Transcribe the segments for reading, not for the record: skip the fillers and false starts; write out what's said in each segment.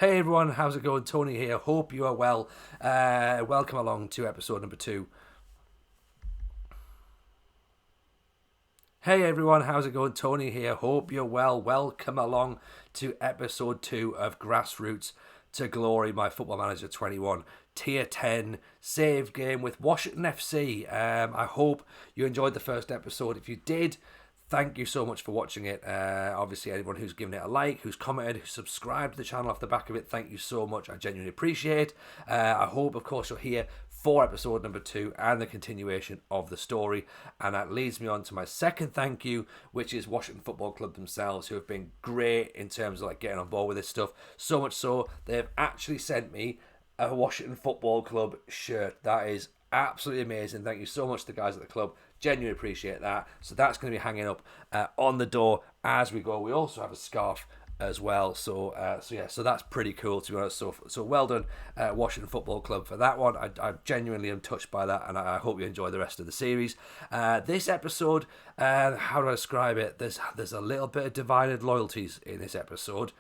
Hey everyone, how's it going? Tony here. Hope you are well. Welcome along to episode number 2. Hey everyone, how's it going? Tony here. Hope you're well. Welcome along to episode 2 of Grassroots To Glory, my Football Manager 21 Tier 10 save game with Washington FC. I hope you enjoyed the first episode. If you did, thank you so much for watching it. Obviously, anyone who's given it a like, who's commented, who's subscribed to the channel off the back of it, thank you so much. I genuinely appreciate it. I hope, of course, you're here for episode number 2 and the continuation of the story. And that leads me on to my second thank you, which is Washington Football Club themselves, who have been great in terms of getting on board with this stuff. So much so, they've actually sent me a Washington Football Club shirt. That is absolutely amazing. Thank you so much to the guys at the club. Genuinely appreciate that. So that's going to be hanging up on the door as we go. We also have a scarf as well. So that's pretty cool, to be honest. So well done, Washington Football Club, for that one. I genuinely am touched by that, and I hope you enjoy the rest of the series. This episode, how do I describe it? There's a little bit of divided loyalties in this episode,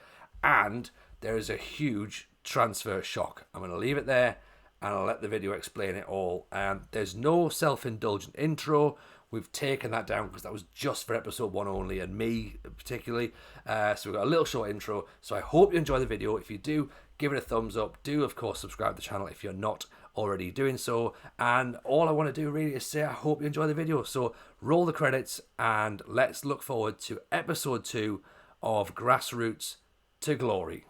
and there is a huge transfer shock. I'm going to leave it there, and I'll let the video explain it all. There's no self-indulgent intro. We've taken that down because that was just for episode 1 only, and me particularly. So we've got a little short intro. So I hope you enjoy the video. If you do, give it a thumbs up. Do, of course, subscribe to the channel if you're not already doing so. And all I want to do really is say I hope you enjoy the video. So roll the credits, and let's look forward to episode 2 of Grassroots to Glory.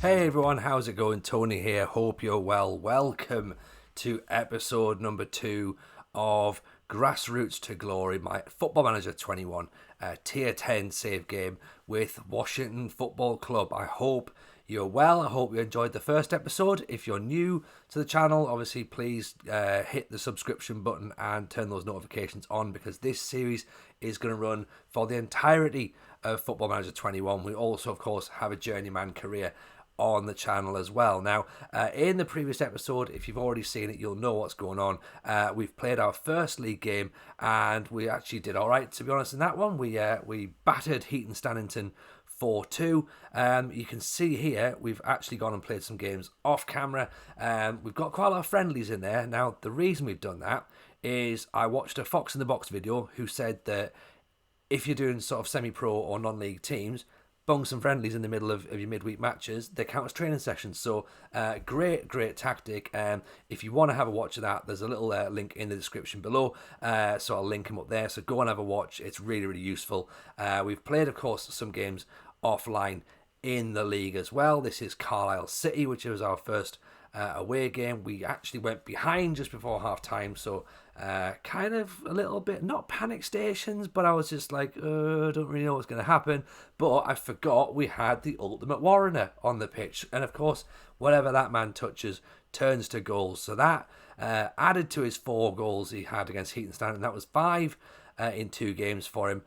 Hey everyone, how's it going? Tony here. Hope you're well. Welcome to episode number 2 of Grassroots to Glory, my Football Manager 21 Tier 10 save game with Washington Football Club. I hope you're well. I hope you enjoyed the first episode. If you're new to the channel, obviously please hit the subscription button and turn those notifications on, because this series is going to run for the entirety of Football Manager 21. We also, of course, have a journeyman career on the channel as well. Now, in the previous episode, if you've already seen it, you'll know what's going on. We've played our first league game, and we actually did all right, to be honest. In that one, we battered Heaton Stannington 4-2. You can see here we've actually gone and played some games off camera. We've got quite a lot of friendlies in there. Now, the reason we've done that is I watched a Fox in the Box video who said that if you're doing sort of semi-pro or non-league teams, bung some friendlies in the middle of your midweek matches, they count as training sessions. So great tactic. If you want to have a watch of that, there's a little link in the description below, so I'll link them up there. So go and have a watch. It's really useful. We've played, of course, some games offline in the league as well. This is Carlisle City, which was our first away game. We actually went behind just before half time, so kind of a little bit, not panic stations, but I was just like, I don't really know what's going to happen. But I forgot we had the ultimate warrener on the pitch, and of course whatever that man touches turns to goals. So that added to his 4 goals he had against Heaton Stanton. That was 5 in 2 games for him.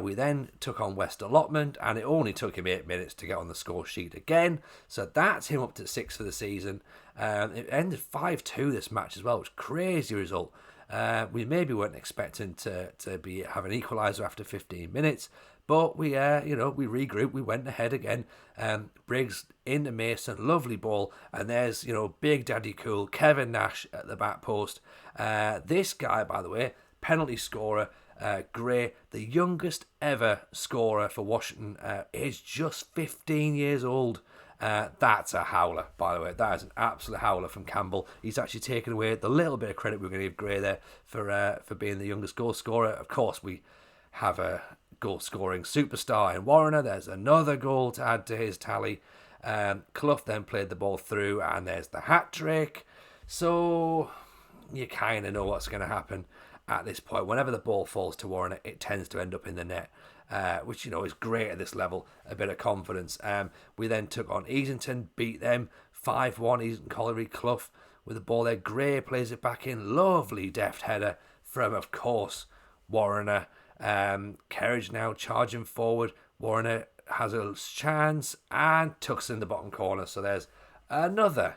We then took on West Allotment, and it only took him 8 minutes to get on the score sheet again. So that's him up to 6 for the season. It ended 5-2 this match as well, which was a crazy result. We maybe weren't expecting to have an equaliser after 15 minutes, but we regrouped. We went ahead again. Briggs into Mason, lovely ball, and there's Big Daddy Cool Kevin Nash at the back post. This guy, by the way, penalty scorer. Gray, the youngest ever scorer for Washington, is just 15 years old. That's a howler, by the way. That is an absolute howler from Campbell. He's actually taken away the little bit of credit we're going to give Gray there for being the youngest goal scorer. Of course, we have a goal-scoring superstar in Warrener. There's another goal to add to his tally. Clough then played the ball through, and there's the hat-trick. So you kind of know what's going to happen. at this point. Whenever the ball falls to Warren, it tends to end up in the net, which, is great at this level, a bit of confidence. We then took on Easington, beat them 5-1, Easington Colliery. Clough with the ball there. Gray plays it back in. Lovely deft header from, of course, Warrener. Kerridge now charging forward. Warrener has a chance and tucks in the bottom corner. So there's another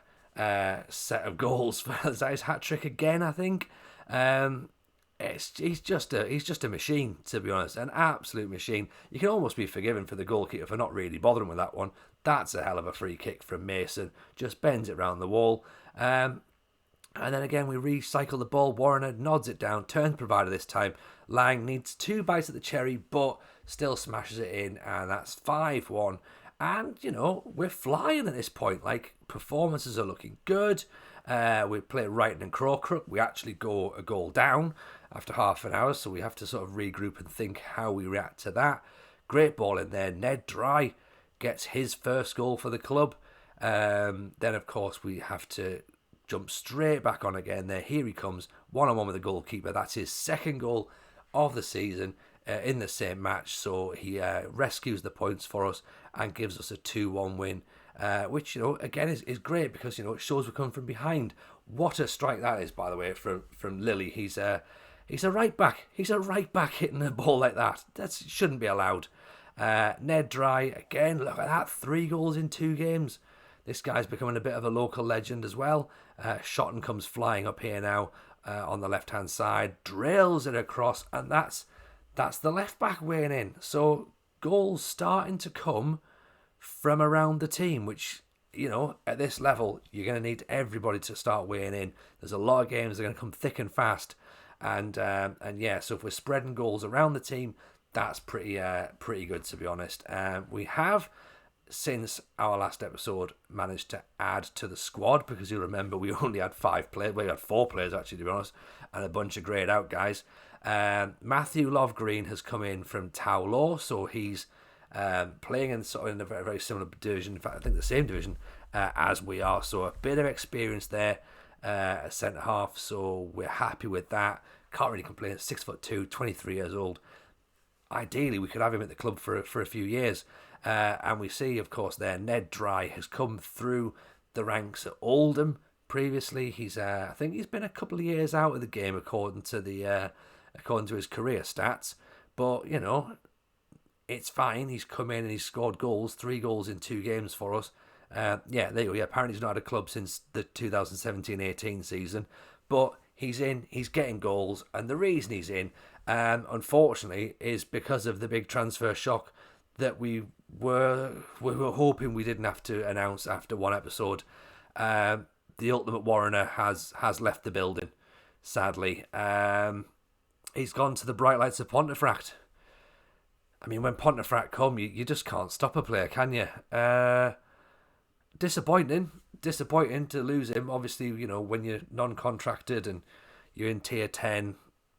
set of goals for his hat trick again, I think. He's just a machine, to be honest, an absolute machine. You can almost be forgiven for the goalkeeper for not really bothering with that one. That's a hell of a free kick from Mason, just bends it round the wall. And then again, we recycle the ball. Warrener nods it down, turns provider this time. Lang needs 2 bites at the cherry, but still smashes it in, and that's 5-1. And, we're flying at this point. Like, performances are looking good. We play Wrighton and Crawcrook. We actually go a goal down after half an hour, so we have to sort of regroup and think how we react to that. Great ball in there. Ned Dry gets his first goal for the club. Then, of course, we have to jump straight back on again there. Here he comes, one-on-one with the goalkeeper. That's his second goal of the season in the same match. So he rescues the points for us and gives us a 2-1 win, which, again, is great because, it shows we come from behind. What a strike that is, by the way, from Lilly. He's a right back. He's a right back hitting a ball like that. That shouldn't be allowed. Ned Dry, again, look at that. 3 goals in 2 games. This guy's becoming a bit of a local legend as well. Shotton comes flying up here now on the left-hand side, drills it across, and that's the left-back weighing in. So goals starting to come from around the team, which, at this level, you're going to need everybody to start weighing in. There's a lot of games that are going to come thick and fast. And yeah, so if we're spreading goals around the team, that's pretty good, to be honest. We have, since our last episode, managed to add to the squad, because you'll remember we only had 5 players. We had 4 players, actually, to be honest, and a bunch of greyed out guys. Matthew Lovegreen has come in from Towlaw, so he's playing in a very, very similar division. In fact, I think the same division as we are. So a bit of experience there at centre half. So we're happy with that. Can't really complain. 6'2", 23 years old. Ideally, we could have him at the club for a few years. And we see, of course, there Ned Dry has come through the ranks at Oldham previously. He's I think he's been a couple of years out of the game according to his career stats. But it's fine. He's come in and he's scored goals, 3 goals in 2 games for us. There you go. Yeah, apparently he's not had a club since the 2017-18 season, but he's in. He's getting goals, and the reason he's in, unfortunately, is because of the big transfer shock that we were hoping we didn't have to announce after one episode. The ultimate Warrener has left the building, sadly. He's gone to the bright lights of Pontefract. I mean, when Pontefract come, you just can't stop a player, can you? Disappointing to lose him. Obviously, when you're non-contracted and you're in tier 10,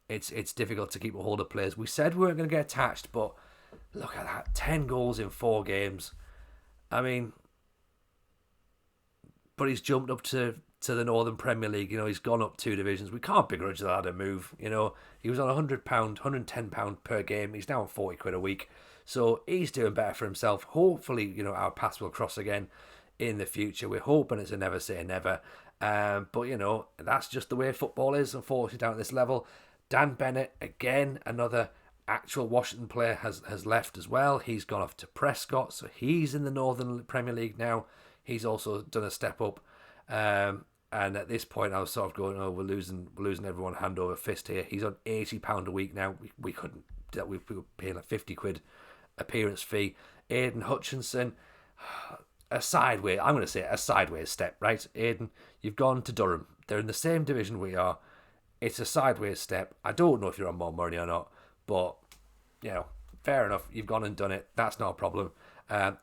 it's difficult to keep a hold of players. We said we weren't going to get attached, but look at that, 10 goals in 4 games. I mean, but he's jumped up to the Northern Premier League. He's gone up 2 divisions. We can't begrudge that a move. He was on £100, £110 per game. He's now on £40 a week. So he's doing better for himself. Hopefully, our paths will cross again in the future. We're hoping it's a never say never. But, that's just the way football is, unfortunately, down at this level. Dan Bennett, again, another actual Washington player, has left as well. He's gone off to Prescott, so he's in the Northern Premier League now. He's also done a step up. And at this point, I was sort of going, we're losing everyone hand over fist here. He's on £80 a week now. We couldn't do that. We were paying a £50 appearance fee. Aidan Hutchinson, I'm going to say a sideways step, right? Aidan, you've gone to Durham. They're in the same division we are. It's a sideways step. I don't know if you're on more money or not, but, fair enough. You've gone and done it. That's not a problem.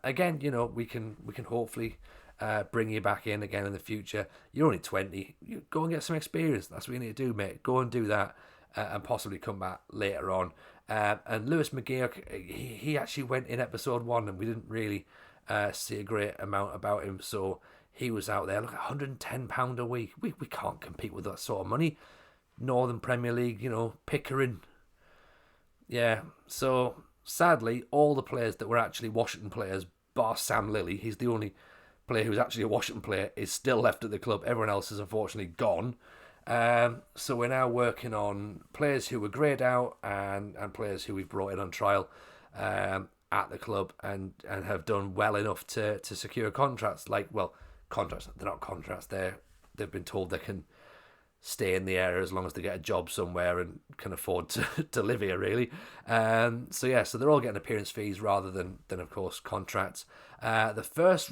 Again, we can hopefully bring you back in again in the future. You're only 20. You go and get some experience. That's what you need to do, mate. Go and do that and possibly come back later on. And Lewis Mcgee, he actually went in episode 1 and we didn't really see a great amount about him. So he was out there. Look, £110 a week. We can't compete with that sort of money. Northern Premier League, Pickering. Yeah, so sadly, all the players that were actually Washington players, bar Sam Lilly, he's the only player who's actually a Washington player, is still left at the club. Everyone else is unfortunately gone. So we're now working on players who were greyed out and players who we've brought in on trial at the club and have done well enough to secure contracts. Contracts, they're not contracts, they've been told they can stay in the area as long as they get a job somewhere and can afford to live here, really. So they're all getting appearance fees rather than of course, contracts. The first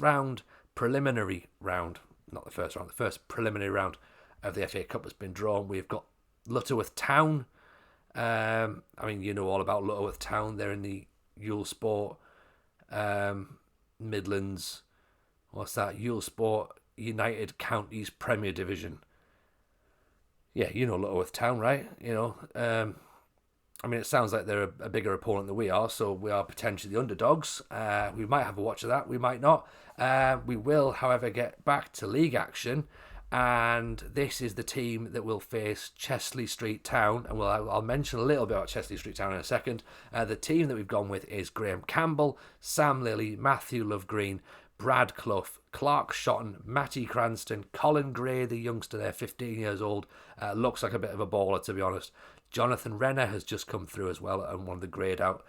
preliminary round of the FA Cup has been drawn. We've got Lutterworth Town. All about Lutterworth Town. They're in the Yule Sport Midlands. What's that? Yule Sport United Counties Premier Division. Yeah, Lutterworth Town, right? It sounds like they're a bigger opponent than we are, so we are potentially the underdogs. We might have a watch of that, we might not. We will, however, get back to league action, and this is the team that will face Chesley Street Town, and I'll mention a little bit about Chesley Street Town in a second. The team that we've gone with is Graham Campbell, Sam Lilly, Matthew Lovegreen, Brad Clough, Clark Shotton, Matty Cranston, Colin Gray, the youngster there, 15 years old, looks like a bit of a baller, to be honest. Jonathan Renner has just come through as well, and one of the greyed out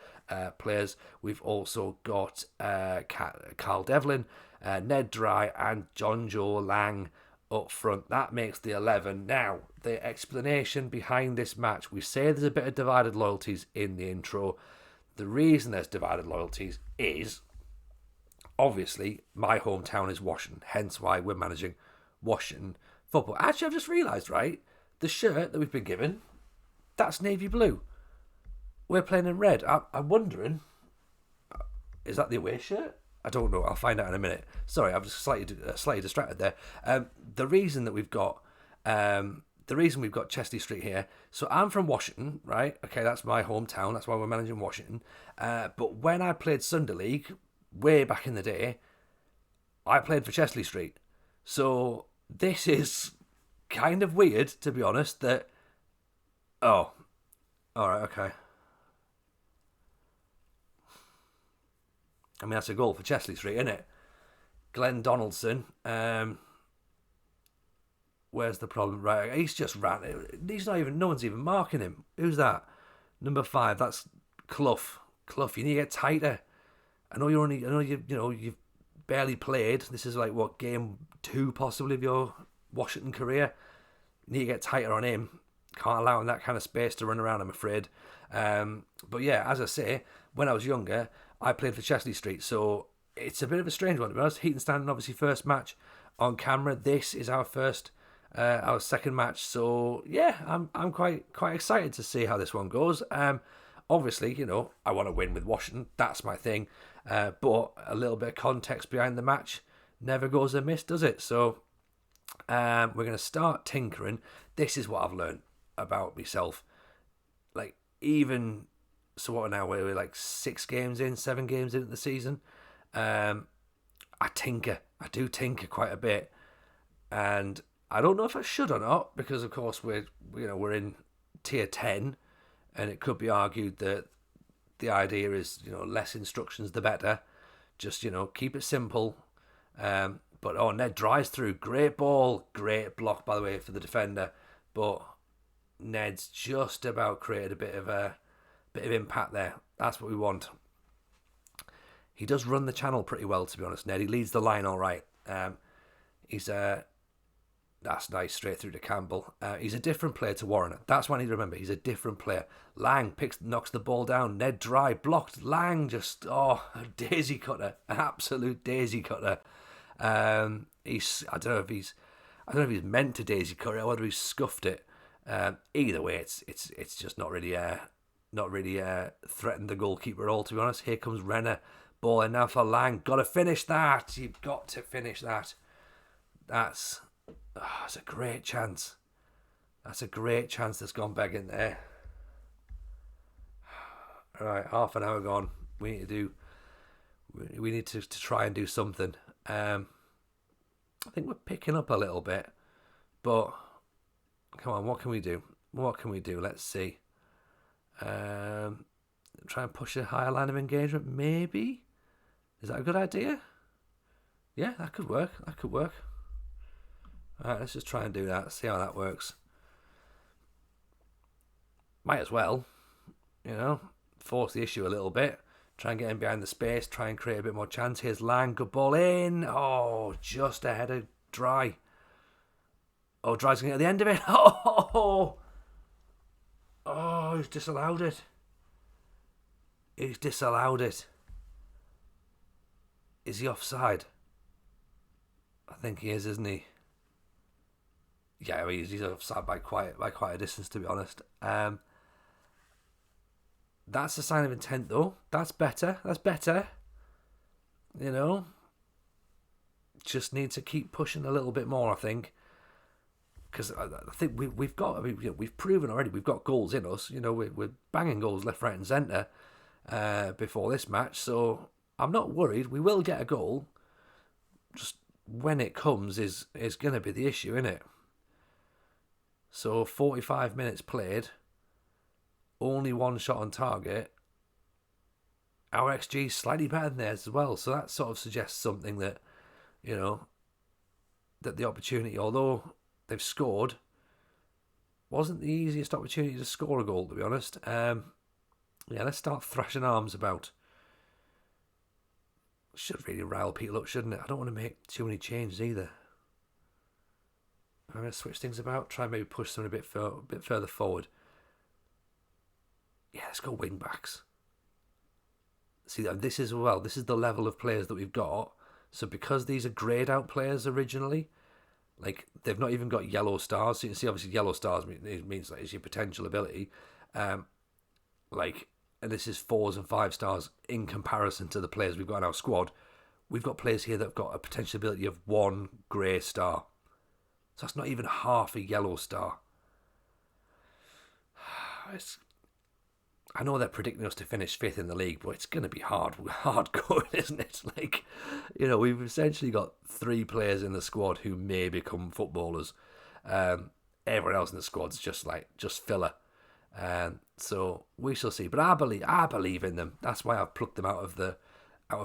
players. We've also got Carl Devlin, Ned Dry, and John Joe Lang up front. That makes the 11. Now, the explanation behind this match, we say there's a bit of divided loyalties in the intro. The reason there's divided loyalties is, obviously, my hometown is Washington, hence why we're managing Washington football. Actually, I've just realised, right, the shirt that we've been given, that's navy blue. We're playing in red. I'm wondering, is that the away shirt? I don't know. I'll find out in a minute. Sorry, I was slightly distracted there. The reason we've got Chesley Street here. So I'm from Washington, right? Okay, that's my hometown. That's why we're managing Washington. But when I played Sunday League way back in the day, I played for Chesley Street. So this is kind of weird, to be honest. That all right, okay. That's a goal for Chesley Street, isn't it? Glenn Donaldson. Where's the problem? Right, he's just ran. No one's even marking him. Who's that? Number 5. That's Clough. Clough, you need to get tighter. I know you've barely played. This is like game 2 possibly of your Washington career. You need to get tighter on him. Can't allow him that kind of space to run around, I'm afraid. But yeah, as I say, when I was younger, I played for Chesley Street, so it's a bit of a strange one to be honest. Heaton Stanton, obviously first match on camera. This is our second match. So yeah, I'm quite excited to see how this one goes. Obviously, I want to win with Washington. That's my thing. But a little bit of context behind the match never goes amiss, does it? So we're going to start tinkering. This is what I've learned about myself. So what now? We're like 7 games into the season. I tinker. I do tinker quite a bit, and I don't know if I should or not, because of course we're in tier 10, and it could be argued that the idea is less instructions the better. Just keep it simple. But Ned Dry's through. Great ball, great block by the way for the defender, but Ned's just about created a bit of impact there. That's what we want. He does run the channel pretty well, to be honest, Ned. He leads the line all right. That's nice, straight through to Campbell. He's a different player to Warren. That's what I need to remember. He's a different player. Lang knocks the ball down. Ned Dry blocked. Lang just, a daisy cutter. An absolute daisy cutter. I don't know if he's meant to daisy cut it or whether he's scuffed it. Either way, it's just not really threatened the goalkeeper at all, to be honest. Here comes Renner. Ball in now for Lang. Got to finish that. You've got to finish that. That's a great chance. That's a great chance that's gone back in there. All right, half an hour gone. We need to try and do something. I think we're picking up a little bit, but come on, what can we do? What can we do? Let's see. Try and push a higher line of engagement, maybe? Is that a good idea? Yeah, that could work. Alright, let's just try and do that. See how that works. Might as well, force the issue a little bit. Try and get in behind the space. Try and create a bit more chance. Here's Lang. Good ball in. Oh, just ahead of Dry. Oh, Dry's going to get the end of it. Oh, he's disallowed it. Is he offside? I think he is, isn't he? Yeah, he's offside by quite a distance, to be honest. That's a sign of intent, though. That's better. Just need to keep pushing a little bit more, I think. Because I think we've proven already we've got goals in us. We're banging goals left, right, and centre before this match. So I'm not worried. We will get a goal. Just when it comes is going to be the issue, isn't it? So 45 minutes played, only one shot on target. Our XG is slightly better than theirs as well. So that sort of suggests something that, that the opportunity, although they've scored, wasn't the easiest opportunity to score a goal, to be honest. Let's start thrashing arms about. Should really rile people up, shouldn't it? I don't want to make too many changes either. I'm going to switch things about, try and maybe push them a bit further forward. Yeah, let's go wing backs. See, this is the level of players that we've got. So because these are greyed out players originally, like they've not even got yellow stars. So you can see, obviously, yellow stars means like it's your potential ability. And this is 4s and 5 stars in comparison to the players we've got in our squad. We've got players here that have got a potential ability of 1 grey star. So that's not even half a yellow star. I know they're predicting us to finish 5th in the league, but it's going to be hard going, isn't it? We've essentially got 3 players in the squad who may become footballers. Everyone else in the squad's just filler. So we shall see. But I believe in them. That's why I've plucked them out of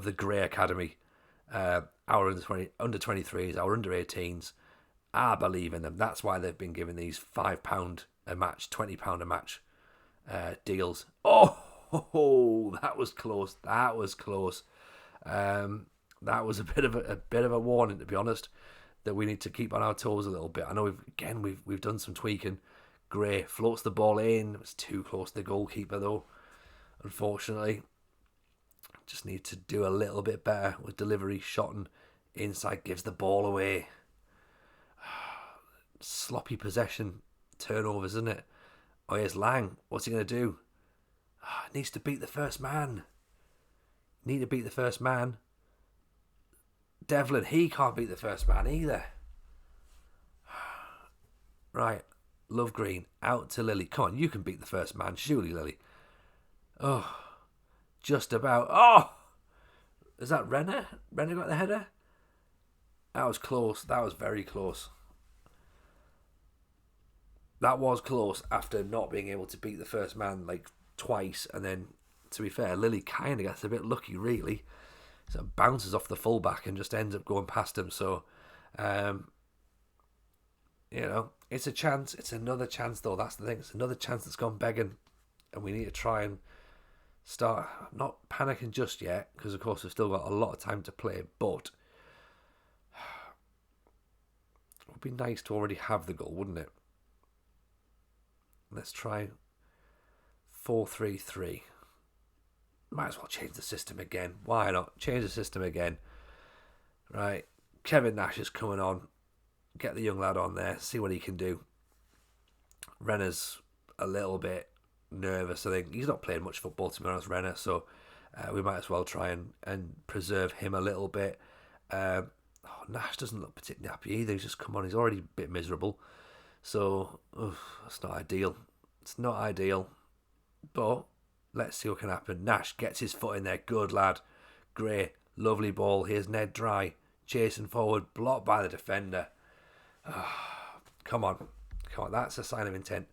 the Grey Academy. Our under 23s, our under 18s. I believe in them. That's why they've been given these £5 a match, £20 a match deals. Oh, that was close. That was a bit of a warning, to be honest, that we need to keep on our toes a little bit. I know we've done some tweaking. Gray floats the ball in. It was too close to the goalkeeper, though. Unfortunately, just need to do a little bit better with delivery. Shotton inside gives the ball away. Sloppy possession turnovers, isn't it? Oh, here's Lang. What's he going to do? Needs to beat the first man. Devlin, he can't beat the first man either. Right. Lovegreen, out to Lily. Come on, you can beat the first man. Surely, Lily. Oh, just about. Oh! Is that Renner? Renner got the header? That was close. That was very close. That was close after not being able to beat the first man twice. And then, to be fair, Lily kind of gets a bit lucky, really. So it bounces off the fullback and just ends up going past him. So, it's a chance. It's another chance, though. That's the thing. It's another chance that's gone begging. And we need to try and start not panicking just yet, because, of course, we've still got a lot of time to play. But it would be nice to already have the goal, wouldn't it? Let's try 4-3-3. Might as well change the system again. Why not? Change the system again. Right. Kevin Nash is coming on. Get the young lad on there. See what he can do. Renner's a little bit nervous. I think he's not playing much football, to be honest, Renner. So we might as well try and preserve him a little bit. Nash doesn't look particularly happy either. He's just come on. He's already a bit miserable. So, that's not ideal. It's not ideal. But let's see what can happen. Nash gets his foot in there. Good lad. Gray. Lovely ball. Here's Ned Dry. Chasing forward. Blocked by the defender. Come on. That's a sign of intent.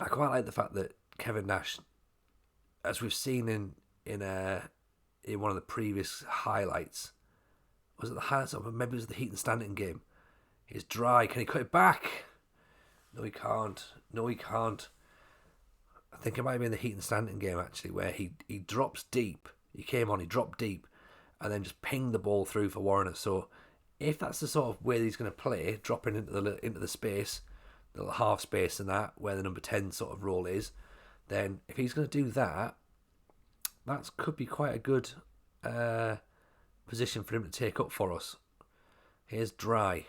I quite like the fact that Kevin Nash, as we've seen in one of the previous highlights, was it the highlights of maybe it was the Heat and Stanton game? He's dry. Can he cut it back? No, he can't. No, he can't. I think it might have been the Heat and Stanton game actually, where he drops deep. He came on, he dropped deep, and then just pinged the ball through for Warner. So if that's the sort of way he's going to play, dropping into the space, the little half space and that, where the number 10 sort of role is, then if he's going to do that, that could be quite a good position for him to take up for us. Here's Dry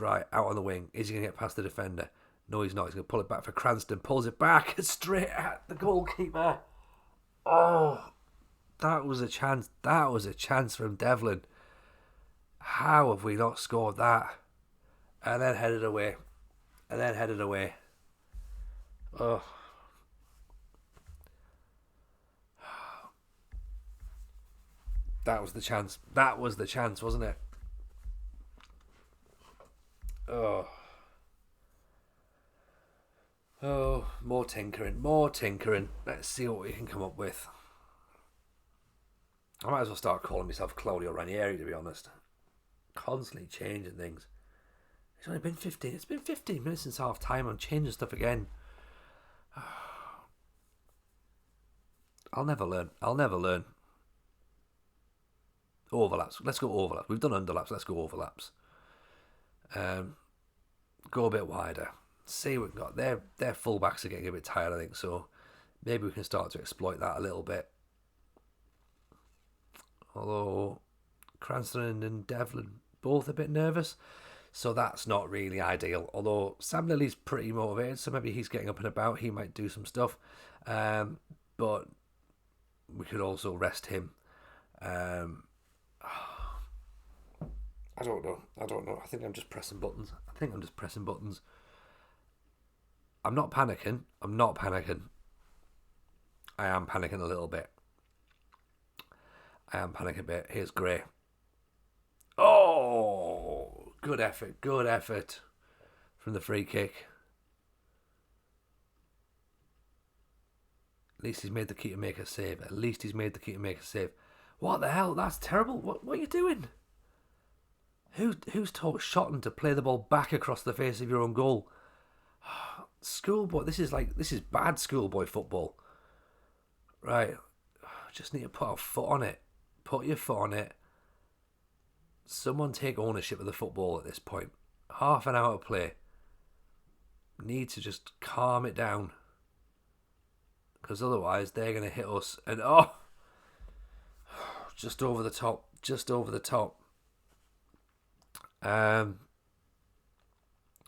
out on the wing. Is he going to get past the defender? No, he's not. He's going to pull it back for Cranston. Pulls it back straight at the goalkeeper. Oh, that was a chance. That was a chance from Devlin. How have we not scored that? And then headed away. Oh. That was the chance. That was the chance, wasn't it? Oh. Oh, more tinkering. Let's see what we can come up with. I might as well start calling myself Claudio Ranieri, to be honest. Constantly changing things. It's only been 15. It's been 15 minutes since half time. I'm changing stuff again. I'll never learn. Overlaps. Let's go overlaps. We've done underlaps. Let's go overlaps. Go a bit wider. See what we've got. Their fullbacks are getting a bit tired, I think. So maybe we can start to exploit that a little bit. Although Cranston and Devlin both a bit nervous, so that's not really ideal. Although Sam Lilly's pretty motivated, so maybe he's getting up and about. He might do some stuff, but we could also rest him. I don't know. I think I'm just pressing buttons. I'm not panicking. I am panicking a little bit. Here's Gray. Oh, good effort from the free kick. At least he's made the keeper make a save. What the hell? That's terrible. What are you doing? Who's taught Shotton to play the ball back across the face of your own goal? Schoolboy. This is bad schoolboy football. Right. Just need to put our foot on it. Put your foot on it. Someone take ownership of the football at this point. Half an hour to play. Need to just calm it down. Because otherwise they're going to hit us. And just over the top.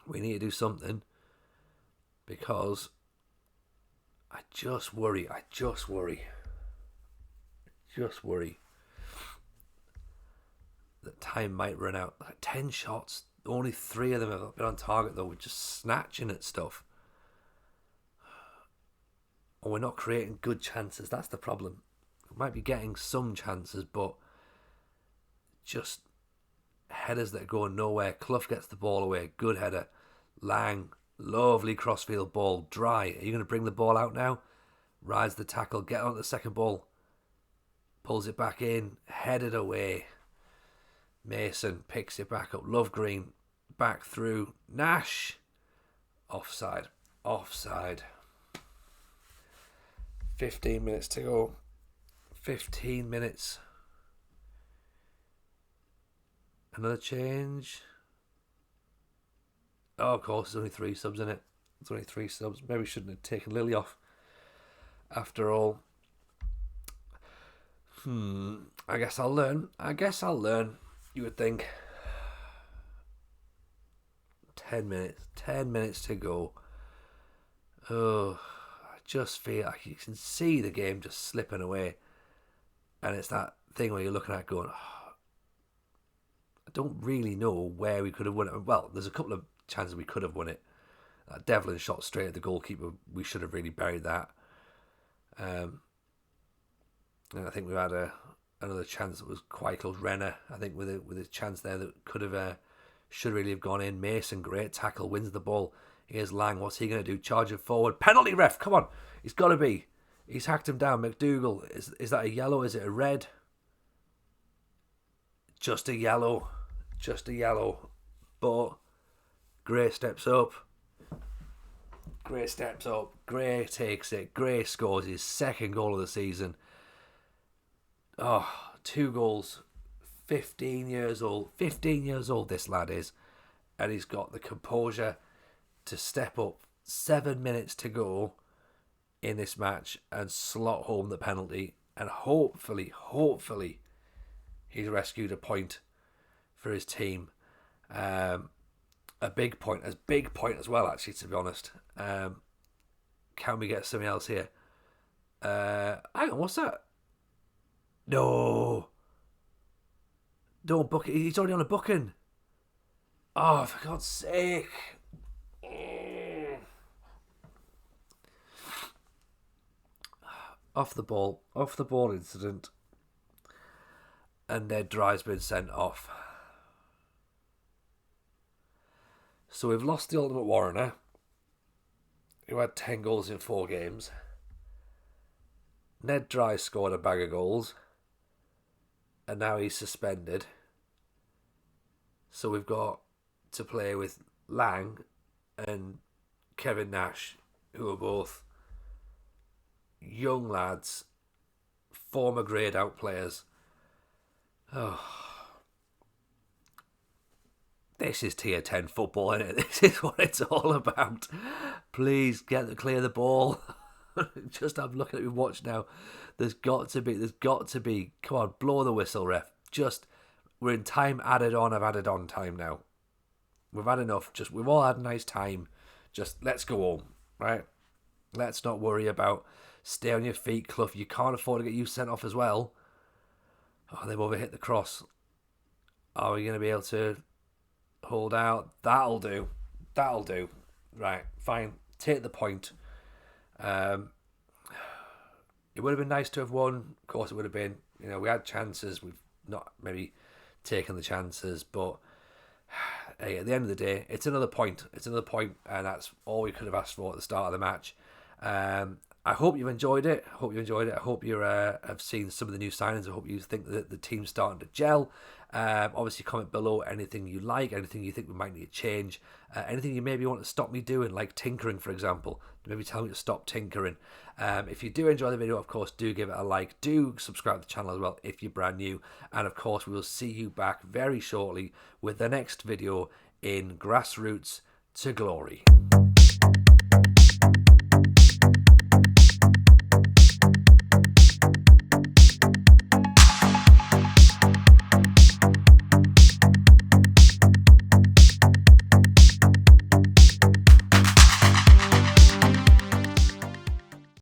We need to do something. Because I just worry. That time might run out. Like 10 shots, only 3 of them have been on target though. We're just snatching at stuff. And we're not creating good chances. That's the problem. We might be getting some chances, but just headers that are going nowhere. Clough gets the ball away. Good header. Lang, lovely crossfield ball. Dry. Are you going to bring the ball out now? Rides the tackle. Get on the second ball. Pulls it back in. Headed away. Mason picks it back up. Lovegreen back through. Nash. Offside. 15 minutes to go. 15 minutes. Another change. Oh, of course, there's only 3 subs in it. Maybe we shouldn't have taken Lily off. After all. I guess I'll learn. You would think. 10 minutes to go. Oh, I just feel like you can see the game just slipping away. And it's that thing where you're looking at going, I don't really know where we could have won it. Well, there's a couple of chances we could have won it. That Devlin shot straight at the goalkeeper. We should have really buried that. And I think we had another chance that was quite close. Renner, I think, with a chance there that could have should really have gone in. Mason, great tackle, wins the ball. Here's Lang. What's he going to do? Charging forward. Penalty, ref. Come on. He's got to be. He's hacked him down. McDougall. Is that a yellow? Is it a red? Just a yellow. Just a yellow. But Gray steps up. Gray steps up. Gray takes it. Gray scores his second goal of the season. Oh, 2 goals. 15 years old. 15 years old this lad is. And he's got the composure to step up. 7 minutes to go in this match and slot home the penalty. And hopefully, he's rescued a point for his team. A big point as well, actually, to be honest. Can we get something else here? Hang on, what's that? No. Don't book it. He's already on a booking. Oh, for God's sake. Off the ball incident. And Ned Dry's been sent off. So we've lost the Ultimate Warrener, who had 10 goals in 4 games. Ned Dry scored a bag of goals. And now he's suspended. So we've got to play with Lang and Kevin Nash, who are both young lads, former grade out players. Oh. This is tier 10 football, isn't it? This is what it's all about. Please clear the ball. Just I'm looking at your watch now. There's got to be. Come on, blow the whistle, ref. We're in time added on. I've added on time now. We've had enough. We've all had a nice time. Just let's go home, right? Let's not worry about stay on your feet, Clough. You can't afford to get you sent off as well. Oh, they've overhit the cross. Are we going to be able to hold out? That'll do. Right, fine. Take the point. It would have been nice to have won. Of course it would have been. We had chances. We've not maybe taken the chances. But hey, at the end of the day, it's another point. And that's all we could have asked for at the start of the match. I hope you enjoyed it. I hope you have seen some of the new signings. I hope you think that the team's starting to gel. Obviously, comment below anything you like, anything you think we might need to change, anything you maybe want to stop me doing, like tinkering, for example. Maybe tell me to stop tinkering. If you do enjoy the video, of course, do give it a like. Do subscribe to the channel as well if you're brand new. And of course, we will see you back very shortly with the next video in Grassroots to Glory.